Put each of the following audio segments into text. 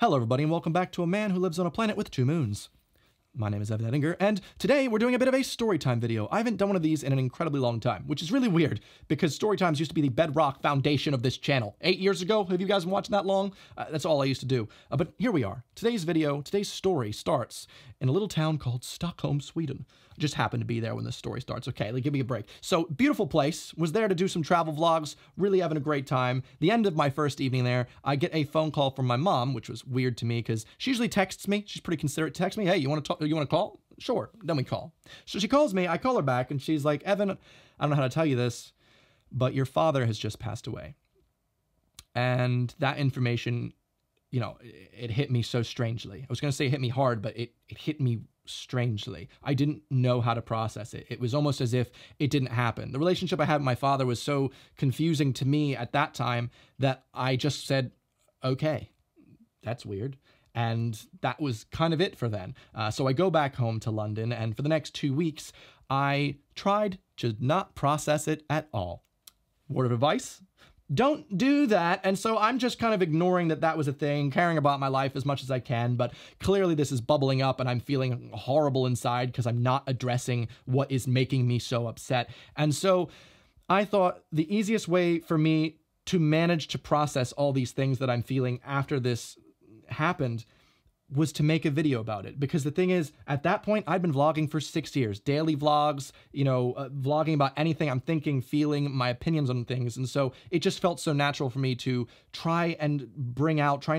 Hello everybody and welcome back to A Man Who Lives on a Planet with Two Moons. My name is Edinger, and today we're doing a bit of a Storytime video. I haven't done one of these in an incredibly long time, which is really weird, because Storytimes used to be the bedrock foundation of this channel. 8 years ago, have you guys been watching that long? That's all I used to do. But here we are. Today's story starts in a little town called Stockholm, Sweden. I just happened to be there when this story starts. Okay, give me a break. So, beautiful place. Was there to do some travel vlogs. Really having a great time. The end of my first evening there, I get a phone call from my mom, which was weird to me because she usually texts me. She's pretty considerate. Texts me, hey, you want to talk? You want to call? Sure. Then we call. So she calls me. I call her back, and she's like, Evan, I don't know how to tell you this, but your father has just passed away. And that information, you know, it hit me so strangely. I was going to say it hit me hard, but it hit me strangely. I didn't know how to process it. It was almost as if it didn't happen. The relationship I had with my father was so confusing to me at that time that I just said, okay, that's weird. And that was kind of it for then. So I go back home to London, and for the next 2 weeks, I tried to not process it at all. Word of advice? Don't do that. And so I'm just kind of ignoring that was a thing, caring about my life as much as I can, but clearly this is bubbling up and I'm feeling horrible inside because I'm not addressing what is making me so upset. And so I thought the easiest way for me to manage to process all these things that I'm feeling after this happened was to make a video about it. Because the thing is, at that point, I'd been vlogging for 6 years. Daily vlogs, you know, vlogging about anything I'm thinking, feeling, my opinions on things. And so it just felt so natural for me to try and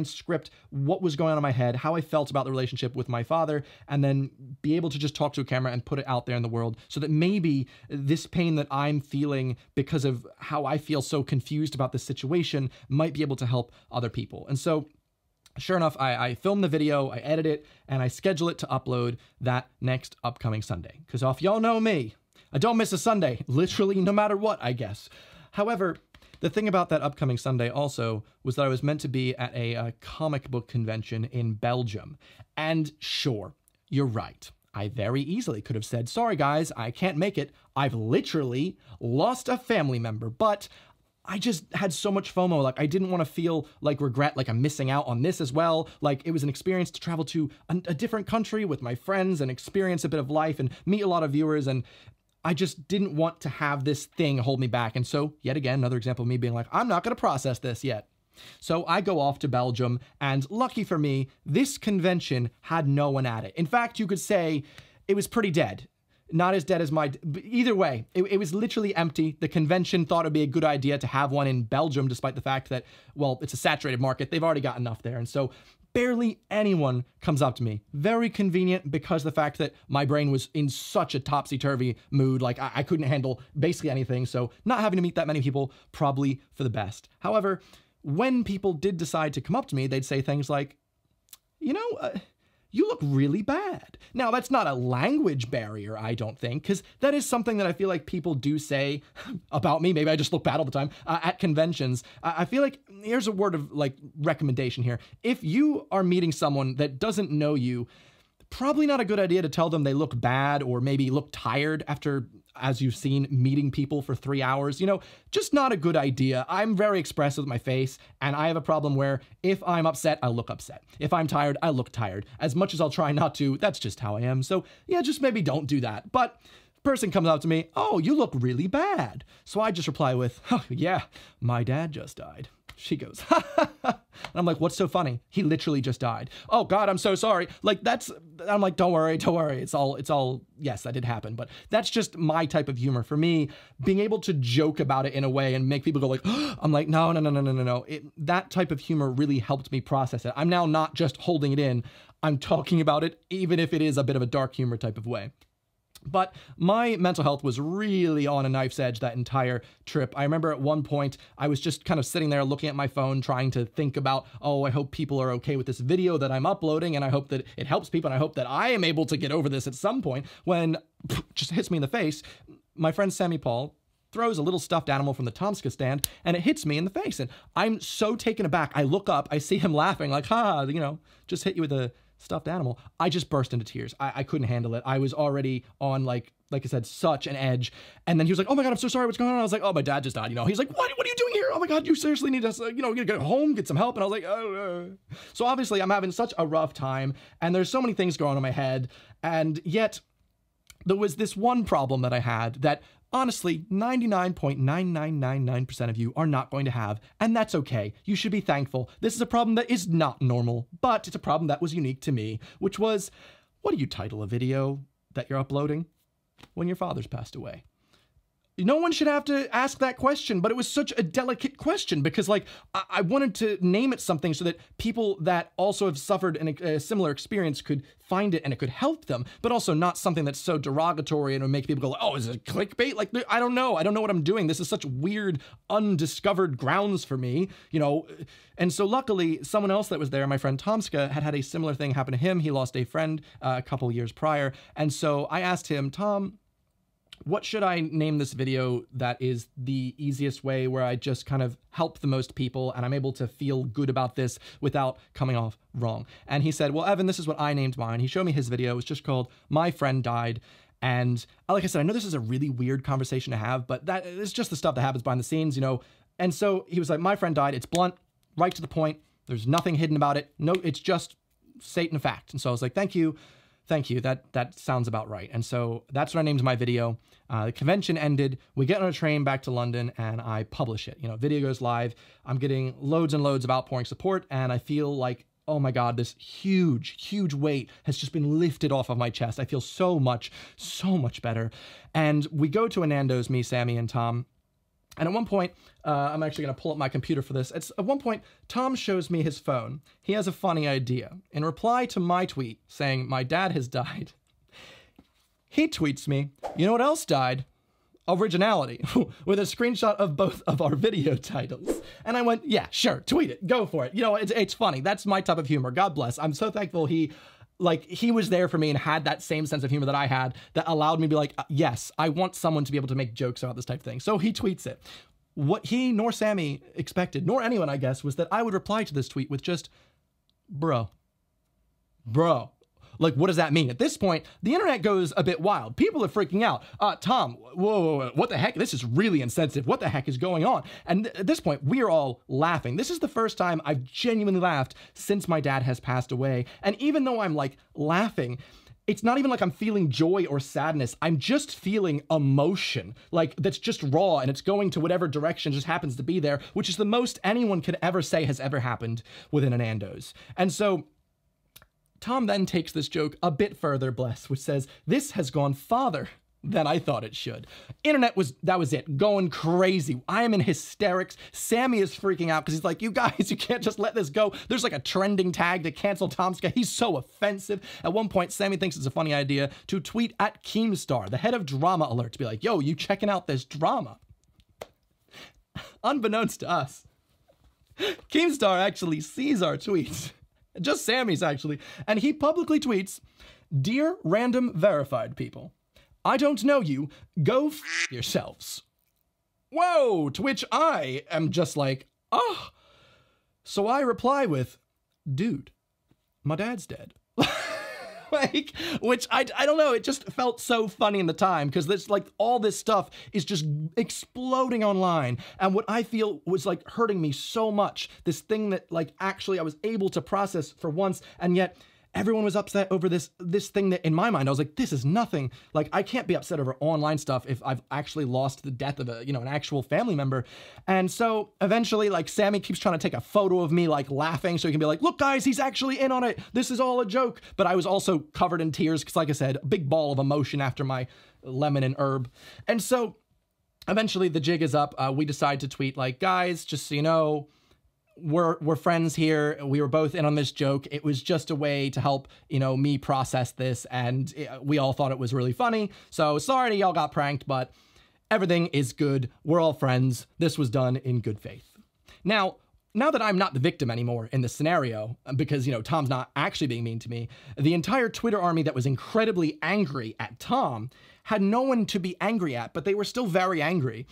script what was going on in my head, how I felt about the relationship with my father, and then be able to just talk to a camera and put it out there in the world so that maybe this pain that I'm feeling because of how I feel so confused about this situation might be able to help other people. And so sure enough, I film the video, I edit it, and I schedule it to upload that next upcoming Sunday. Because if y'all know me, I don't miss a Sunday, literally no matter what, I guess. However, the thing about that upcoming Sunday also was that I was meant to be at a comic book convention in Belgium. And sure, you're right. I very easily could have said, sorry guys, I can't make it. I've literally lost a family member, but I just had so much FOMO. Like, I didn't want to feel like regret, like I'm missing out on this as well. Like, it was an experience to travel to a different country with my friends and experience a bit of life and meet a lot of viewers. And I just didn't want to have this thing hold me back. And so, yet again, another example of me being like, I'm not going to process this yet. So I go off to Belgium, and lucky for me, this convention had no one at it. In fact, you could say it was pretty dead. Not as dead as either way, it was literally empty. The convention thought it'd be a good idea to have one in Belgium, despite the fact that, well, it's a saturated market. They've already got enough there. And so barely anyone comes up to me. Very convenient because the fact that my brain was in such a topsy-turvy mood, like I couldn't handle basically anything. So not having to meet that many people, probably for the best. However, when people did decide to come up to me, they'd say things like, you know, you look really bad. Now, that's not a language barrier, I don't think, because that is something that I feel like people do say about me. Maybe I just look bad all the time at conventions. I feel like, here's a word of like recommendation here. If you are meeting someone that doesn't know you, probably not a good idea to tell them they look bad or maybe look tired after, as you've seen, meeting people for 3 hours. You know, just not a good idea. I'm very expressive with my face, and I have a problem where if I'm upset, I look upset. If I'm tired, I look tired. As much as I'll try not to, that's just how I am. So yeah, just maybe don't do that. But person comes up to me, oh, you look really bad. So I just reply with, oh, yeah, my dad just died. She goes, ha, ha, ha. And I'm like, what's so funny? He literally just died. Oh God, I'm so sorry. Like I'm like, don't worry. It's all, yes, that did happen. But that's just my type of humor. For me, being able to joke about it in a way and make people go like, I'm like, no. That type of humor really helped me process it. I'm now not just holding it in. I'm talking about it, even if it is a bit of a dark humor type of way. But my mental health was really on a knife's edge that entire trip. I remember at one point, I was just kind of sitting there looking at my phone, trying to think about, oh, I hope people are okay with this video that I'm uploading, and I hope that it helps people, and I hope that I am able to get over this at some point, when just hits me in the face. My friend Sammy Paul throws a little stuffed animal from the Tomska stand, and it hits me in the face, and I'm so taken aback. I look up, I see him laughing, like, ha, you know, just hit you with a stuffed animal. I just burst into tears. I couldn't handle it. I was already on like like I said, such an edge. And then he was like, oh my God, I'm so sorry. What's going on? I was like, oh, my dad just died. You know, he's like, what are you doing here? Oh my God, you seriously need to, you know, get home, get some help. And I was like, oh. So obviously I'm having such a rough time and there's so many things going on in my head. And yet there was this one problem that I had that honestly, 99.9999% of you are not going to have, and that's okay. You should be thankful. This is a problem that is not normal, but it's a problem that was unique to me, which was, what do you title a video that you're uploading when your father's passed away? No one should have to ask that question, but it was such a delicate question because, like, I wanted to name it something so that people that also have suffered a similar experience could find it and it could help them, but also not something that's so derogatory and would make people go, oh, is it clickbait? Like, I don't know. I don't know what I'm doing. This is such weird, undiscovered grounds for me, you know? And so luckily, someone else that was there, my friend Tomska, had a similar thing happen to him. He lost a friend a couple years prior. And so I asked him, Tom, what should I name this video that is the easiest way where I just kind of help the most people and I'm able to feel good about this without coming off wrong? And he said, well, Evan, this is what I named mine. He showed me his video. It was just called My Friend Died. And like I said, I know this is a really weird conversation to have, but that is just the stuff that happens behind the scenes, you know? And so he was like, my friend died. It's blunt, right to the point. There's nothing hidden about it. No, it's just stating a fact. And so I was like, thank you. Thank you. That sounds about right. And so that's what I named my video. The convention ended. We get on a train back to London and I publish it. You know, video goes live. I'm getting loads and loads of outpouring support. And I feel like, oh my God, this huge weight has just been lifted off of my chest. I feel so much better. And we go to a Nando's, me, Sammy, and Tom. And at one point, I'm actually going to pull up my computer for this. At one point, Tom shows me his phone. He has a funny idea. In reply to my tweet saying, my dad has died, he tweets me, you know what else died? Originality, with a screenshot of both of our video titles. And I went, yeah, sure, tweet it. Go for it. You know, it's funny. That's my type of humor. God bless. I'm so thankful he was there for me and had that same sense of humor that I had that allowed me to be like, yes, I want someone to be able to make jokes about this type of thing. So he tweets it. What he nor Sammy expected, nor anyone, I guess, was that I would reply to this tweet with just, bro. Like, what does that mean? At this point, the internet goes a bit wild. People are freaking out. Tom, whoa, what the heck? This is really insensitive. What the heck is going on? And at this point, we are all laughing. This is the first time I've genuinely laughed since my dad has passed away. And even though I'm like laughing, it's not even like I'm feeling joy or sadness. I'm just feeling emotion, like that's just raw and it's going to whatever direction just happens to be there, which is the most anyone could ever say has ever happened within an Nando's. And so Tom then takes this joke a bit further, bless, which says, this has gone farther than I thought it should. Internet that was it, going crazy. I am in hysterics. Sammy is freaking out because he's like, you guys, you can't just let this go. There's like a trending tag to cancel Tomska. He's so offensive. At one point, Sammy thinks it's a funny idea to tweet at Keemstar, the head of Drama Alert, to be like, yo, you checking out this drama? Unbeknownst to us, Keemstar actually sees our tweets. Just Sammy's, actually. And he publicly tweets, dear random verified people, I don't know you. Go f yourselves. Whoa, to which I am just like, oh. So I reply with, dude, my dad's dead. Like, which I don't know, it just felt so funny in the time because there's like all this stuff is just exploding online. And what I feel was like hurting me so much, this thing that like actually I was able to process for once, and yet everyone was upset over this thing that in my mind, I was like, this is nothing. Like, I can't be upset over online stuff if I've actually lost the death of an actual family member. And so eventually, like, Sammy keeps trying to take a photo of me, like, laughing so he can be like, look, guys, he's actually in on it. This is all a joke. But I was also covered in tears because, like I said, a big ball of emotion after my lemon and herb. And so eventually the jig is up. We decide to tweet, like, guys, just so you know, we're friends here. We were both in on this joke. It was just a way to help, me process this. And we all thought it was really funny. So sorry y'all got pranked, but everything is good. We're all friends. This was done in good faith. Now that I'm not the victim anymore in this scenario, because, Tom's not actually being mean to me, the entire Twitter army that was incredibly angry at Tom had no one to be angry at, but they were still very angry.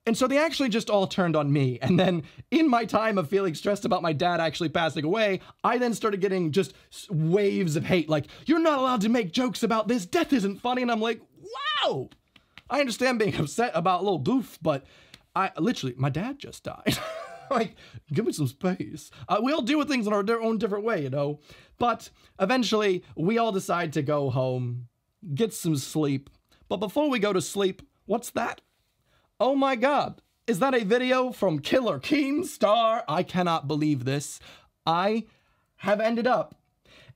And so they actually just all turned on me. And then in my time of feeling stressed about my dad actually passing away, I then started getting just waves of hate. Like, you're not allowed to make jokes about this. Death isn't funny. And I'm like, wow. I understand being upset about a little goof, but my dad just died. Like, give me some space. We all deal with things in our own different way, you know? But eventually, we all decide to go home, get some sleep. But before we go to sleep, what's that? Oh my God, is that a video from Killer Keemstar? I cannot believe this. I have ended up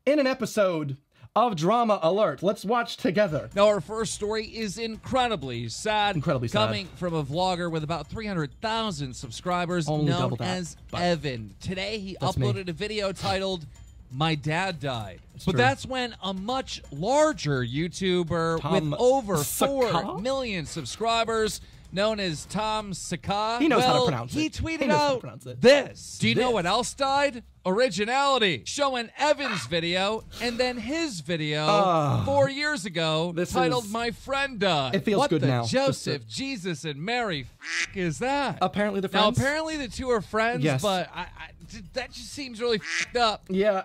in an episode of Drama Alert. Let's watch together. Now, our first story is incredibly sad. Incredibly sad. Coming from a vlogger with about 300,000 subscribers Only known double that, as Evan. Today, he uploaded a video titled, "My Dad Died." True. That's when a much larger YouTuber Tom with over Saka? 4 million subscribers, known as Tom Saka, He knows how to pronounce it. He tweeted He knows how to out pronounce it. this. Do you know what else died? Originality. Showing Evan's video and then his video 4 years ago titled "My Friend Died." It feels good now. What the Joseph, Jesus, and Mary is that? Apparently they're Now, friends. apparently the two are friends, Yes. but that just seems really f***ed up. Yeah,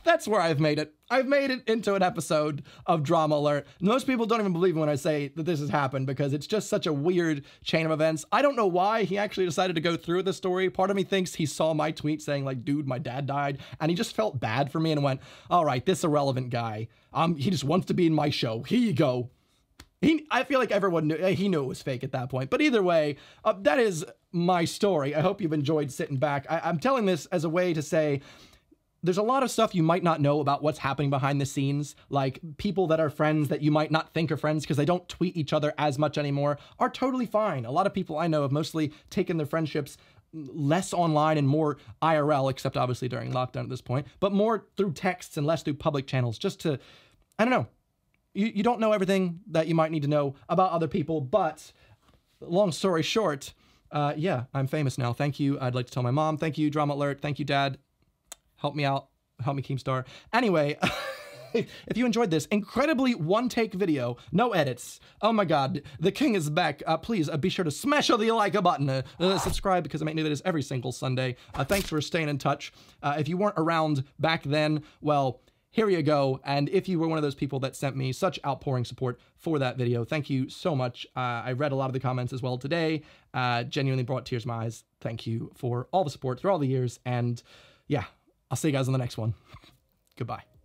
that's where I've made it. I've made it into an episode of Drama Alert. Most people don't even believe me when I say that this has happened because it's just such a weird chain of events. I don't know why he actually decided to go through with the story. Part of me thinks he saw my tweet saying like, dude, my dad died. And he just felt bad for me and went, all right, this irrelevant guy. He just wants to be in my show. Here you go. I feel like everyone knew, he knew it was fake at that point. But either way, that is my story. I hope you've enjoyed sitting back. I'm telling this as a way to say, there's a lot of stuff you might not know about what's happening behind the scenes, like people that are friends that you might not think are friends because they don't tweet each other as much anymore are totally fine. A lot of people I know have mostly taken their friendships less online and more IRL, except obviously during lockdown at this point, but more through texts and less through public channels, just to, I don't know. You don't know everything that you might need to know about other people, but long story short, yeah, I'm famous now. Thank you. I'd like to tell my mom. Thank you, Drama Alert. Thank you, Dad. Help me out. Help me, Keemstar. Anyway, if you enjoyed this incredibly one-take video, no edits, oh my God, the king is back. Please be sure to smash the like button. Subscribe because I make new videos every single Sunday. Thanks for staying in touch. If you weren't around back then, well, here you go. And if you were one of those people that sent me such outpouring support for that video, thank you so much. I read a lot of the comments as well today. Genuinely brought tears to my eyes. Thank you for all the support through all the years. And yeah, I'll see you guys on the next one. Goodbye.